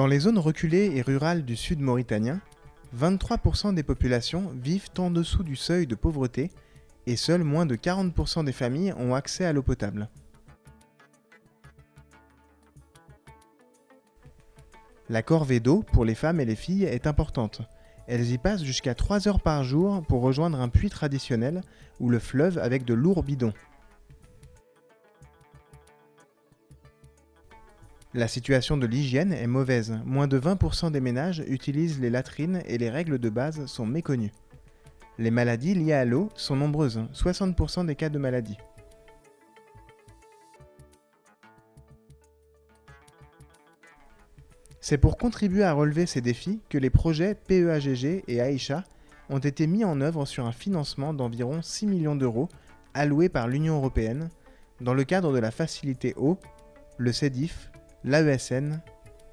les zones reculées et rurales du sud mauritanien, 23% des populations vivent en dessous du seuil de pauvreté et seuls moins de 40% des familles ont accès à l'eau potable. La corvée d'eau pour les femmes et les filles est importante. Elles y passent jusqu'à 3 heures par jour pour rejoindre un puits traditionnel ou le fleuve avec de lourds bidons. La situation de l'hygiène est mauvaise. Moins de 20% des ménages utilisent les latrines et les règles de base sont méconnues. Les maladies liées à l'eau sont nombreuses, 60% des cas de maladies. C'est pour contribuer à relever ces défis que les projets PEAGG et Aïcha ont été mis en œuvre sur un financement d'environ 6 millions d'euros alloués par l'Union européenne dans le cadre de la facilité eau, le CEDIF, l'AESN,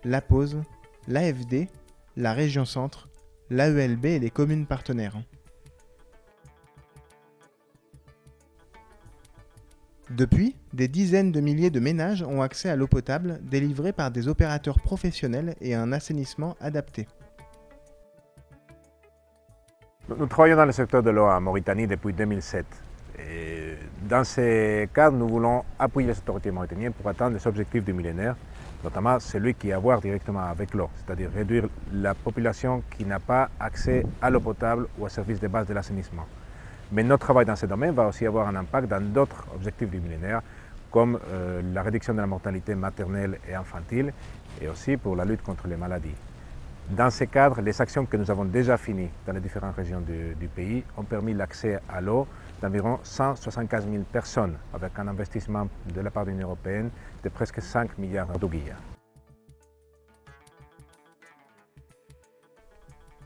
l'APOSE, l'AFD, la Région Centre, l'AELB et les communes partenaires. Depuis, des dizaines de milliers de ménages ont accès à l'eau potable délivrée par des opérateurs professionnels et à un assainissement adapté. Nous travaillons dans le secteur de l'eau en Mauritanie depuis 2007. Et dans ce cadre, nous voulons appuyer les autorités mauritaniennes pour atteindre les objectifs du millénaire, notamment celui qui a à voir directement avec l'eau, c'est-à-dire réduire la population qui n'a pas accès à l'eau potable ou aux services de base de l'assainissement. Mais notre travail dans ce domaine va aussi avoir un impact dans d'autres objectifs du millénaire, comme la réduction de la mortalité maternelle et infantile, et aussi pour la lutte contre les maladies. Dans ce cadre, les actions que nous avons déjà finies dans les différentes régions du pays ont permis l'accès à l'eau d'environ 175 000 personnes, avec un investissement de la part de l'Union européenne de presque 5 milliards d'ouguillas.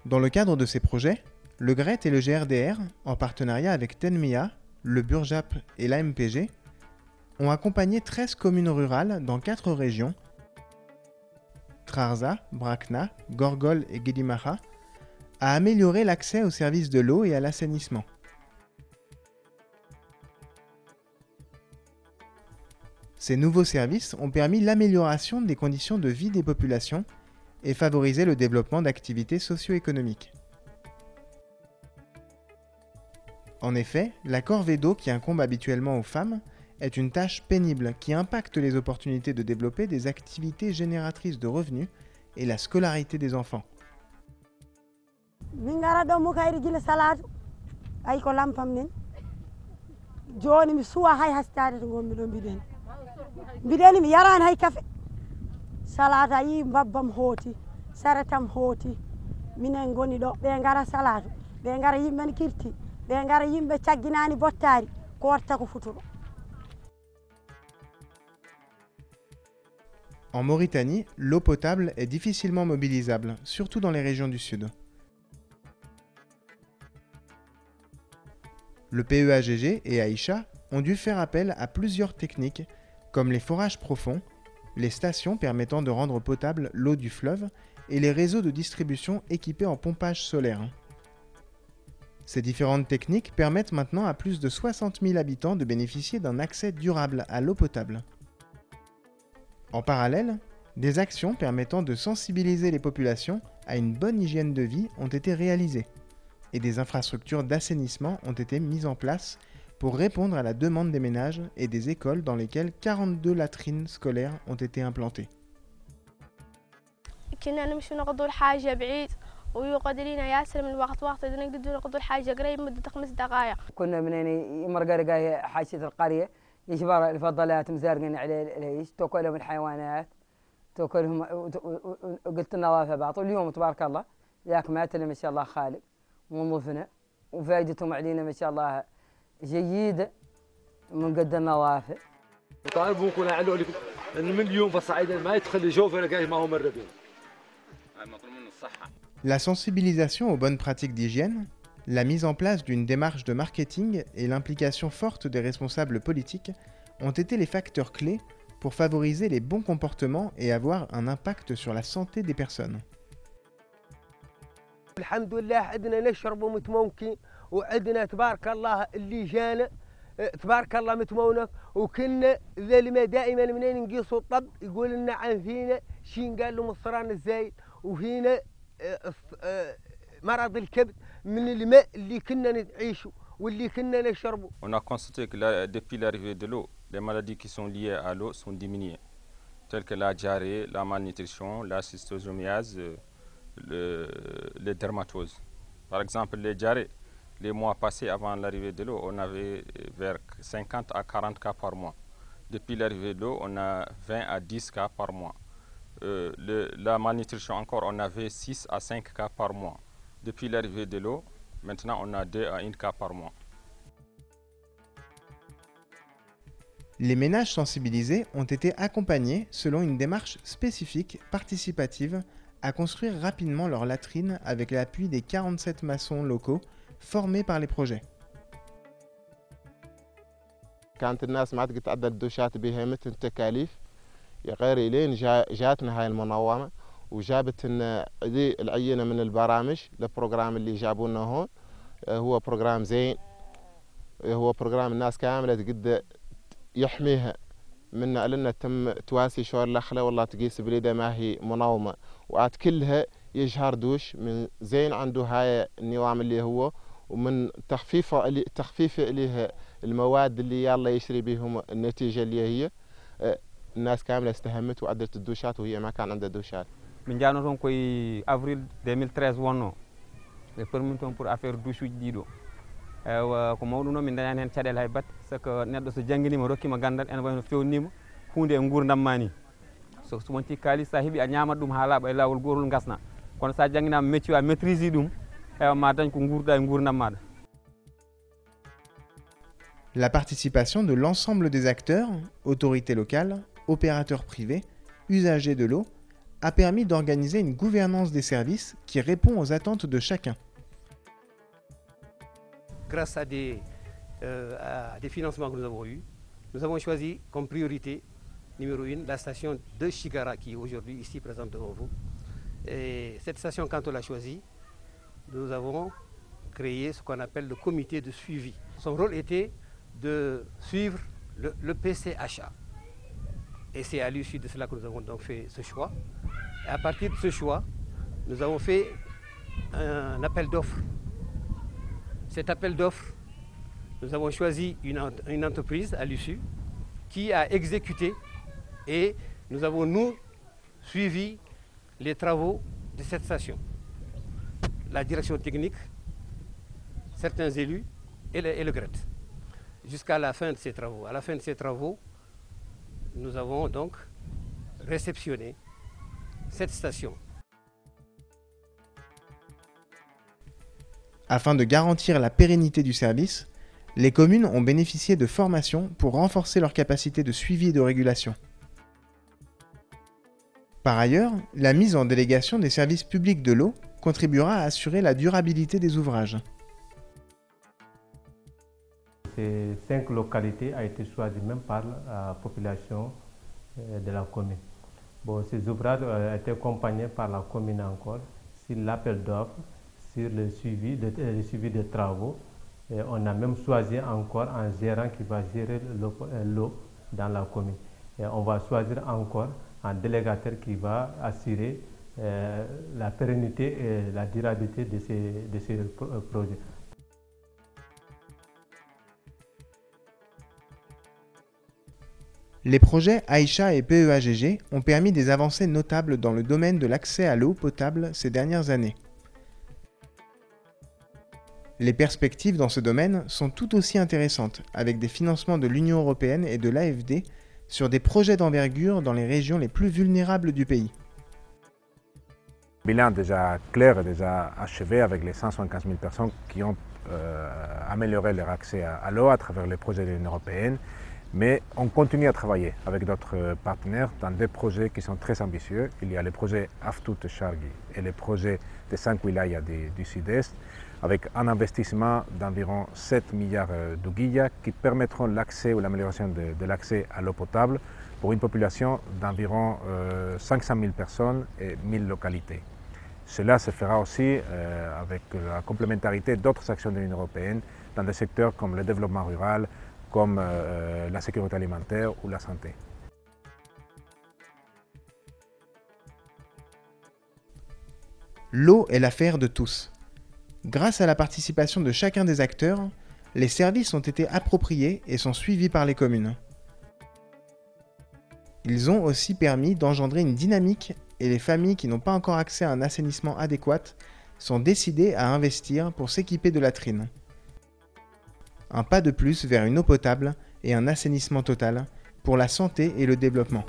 Dans le cadre de ces projets, le GRET et le GRDR, en partenariat avec Tenmia, le Burjap et l'AMPG, ont accompagné 13 communes rurales dans 4 régions, Trarza, Brakna, Gorgol et Guédimaha, à améliorer l'accès aux services de l'eau et à l'assainissement. Ces nouveaux services ont permis l'amélioration des conditions de vie des populations et favorisé le développement d'activités socio-économiques. En effet, la corvée d'eau qui incombe habituellement aux femmes est une tâche pénible qui impacte les opportunités de développer des activités génératrices de revenus et la scolarité des enfants. En Mauritanie, l'eau potable est difficilement mobilisable, surtout dans les régions du sud. Le PEAGG et Aïcha ont dû faire appel à plusieurs techniques, comme les forages profonds, les stations permettant de rendre potable l'eau du fleuve et les réseaux de distribution équipés en pompage solaire. Ces différentes techniques permettent maintenant à plus de 60 000 habitants de bénéficier d'un accès durable à l'eau potable. En parallèle, des actions permettant de sensibiliser les populations à une bonne hygiène de vie ont été réalisées et des infrastructures d'assainissement ont été mises en place pour répondre à la demande des ménages et des écoles dans lesquelles 42 latrines scolaires ont été implantées. ويقعد لنا ياسر من وقت إذا نقدر نقضوا الحاجة قريب مدة 5 دقائق. كنا من مرقرقة حاشية القرية يجبر الفضلات مزارقين على العيش توكلهم الحيوانات توكلهم وقلت النظافة بعض واليوم تبارك الله ذاك ماتنا ما شاء الله خالق ونظفنا وفائدتهم علينا ما شاء الله جيدة من قد النظافة. طالب ممكن أعلو لكم إن من اليوم في الصعيد ما يدخل يشوف ولا ما هو مربين. La sensibilisation aux bonnes pratiques d'hygiène, la mise en place d'une démarche de marketing et l'implication forte des responsables politiques ont été les facteurs clés pour favoriser les bons comportements et avoir un impact sur la santé des personnes. Alhamdulillah, عندنا نشرب متموكين وعندنا تبارك الله اللي جانا تبارك الله متمونك وكنا ذا دائما منين نقيسوا الطب يقول لنا عن فينا شين قال له الصران الزايد وهنا مرض الكبد من الماء اللي كنا نعيشه واللي كنا نشربه. On a constaté que depuis l'arrivée de l'eau, les maladies qui sont liées à l'eau sont diminuées, telles que la diarrhée, la malnutrition, la schistosomiase, les dermatoses. Par exemple, les diarrhées, les mois passés avant l'arrivée de l'eau, on avait vers 50 à 40 cas par mois. Depuis l'arrivée de l'eau, on a 20 à 10 cas par mois. La malnutrition encore, on avait 6 à 5 cas par mois. Depuis l'arrivée de l'eau, maintenant on a 2 à 1 cas par mois. Les ménages sensibilisés ont été accompagnés selon une démarche spécifique, participative, à construire rapidement leur latrine avec l'appui des 47 maçons locaux formés par les projets. كانت الناس ما تقدر تعدل الدوشات بها مثل التكاليف غير إلين جاتنا هاي المنظمة وجابت لنا العينة من البرامج البروجرام اللي جابونا هون هو بروجرام زين هو بروجرام الناس كاملة تقدر يحميها من لنا تم تواسي شور الأخلة والله تقيس بليدة ما هي منظمة وعاد كلها يجهر دوش من زين عنده هاي النظام اللي هو ومن تخفيف إليها المواد اللي يلا يشري بهم النتيجة اللي هي الناس كاملة استهمت وعدلت الدوشات وهي ما كان عندها دوشات. من جانا تون كوي أفريل 2013 وانو لبرمتون pour affaire douche dido ko mawduno min dañani hen cadel hay bat sako neddo so jangini mo rokki ma gandal en wayno fewnima hunde e gurdam mani so wonti kali sa hebi a ñamat dum ha laaba e lawol gorul gasna kono sa janginama métier a maîtrise dum e ma dañ ko gurda e gurdam mada. La participation de l'ensemble des acteurs, autorités locales, opérateurs privés, usagers de l'eau, a permis d'organiser une gouvernance des services qui répond aux attentes de chacun. Grâce à des financements que nous avons eus, nous avons choisi comme priorité numéro 1 la station de Chigara qui est aujourd'hui ici présente devant vous. Et cette station, quand on l'a choisie, nous avons créé ce qu'on appelle le comité de suivi. Son rôle était de suivre le PCHA. Et c'est à l'issue de cela que nous avons donc fait ce choix. Et à partir de ce choix, nous avons fait un appel d'offres. Cet appel d'offres, nous avons choisi une entreprise à l'issue qui a exécuté et nous avons, nous, suivi les travaux de cette station. La direction technique, certains élus et le GRET. Jusqu'à la fin de ces travaux. À la fin de ces travaux, nous avons donc réceptionné cette station. Afin de garantir la pérennité du service, les communes ont bénéficié de formations pour renforcer leur capacité de suivi et de régulation. Par ailleurs, la mise en délégation des services publics de l'eau contribuera à assurer la durabilité des ouvrages. Ces 5 localités ont été choisies même par la population de la commune. Bon, ces ouvrages ont été accompagnés par la commune encore sur l'appel d'offres, sur le suivi des travaux. Et on a même choisi encore un gérant qui va gérer l'eau dans la commune. Et on va choisir encore un délégataire qui va assurer la pérennité et la durabilité de ces projets. Les projets Aïcha et PEAGG ont permis des avancées notables dans le domaine de l'accès à l'eau potable ces dernières années. Les perspectives dans ce domaine sont tout aussi intéressantes, avec des financements de l'Union européenne et de l'AFD sur des projets d'envergure dans les régions les plus vulnérables du pays. Bilan déjà clair et déjà achevé avec les 175 000 personnes qui ont amélioré leur accès à l'eau à travers les projets de l'Union européenne. Mais on continue à travailler avec d'autres partenaires dans des projets qui sont très ambitieux. Il y a les projets Aftout Shargi et les projets des 5 wilayas du sud-est, avec un investissement d'environ 7 milliards de guillas qui permettront l'accès ou l'amélioration de l'accès à l'eau potable pour une population d'environ 500 000 personnes et 1000 localités. Cela se fera aussi avec la complémentarité d'autres actions de l'Union européenne dans des secteurs comme le développement rural, comme la sécurité alimentaire ou la santé. L'eau est l'affaire de tous. Grâce à la participation de chacun des acteurs, les services ont été appropriés et sont suivis par les communes. Ils ont aussi permis d'engendrer une dynamique et les familles qui n'ont pas encore accès à un assainissement adéquat sont décidées à investir pour s'équiper de latrines. Un pas de plus vers une eau potable et un assainissement total pour la santé et le développement.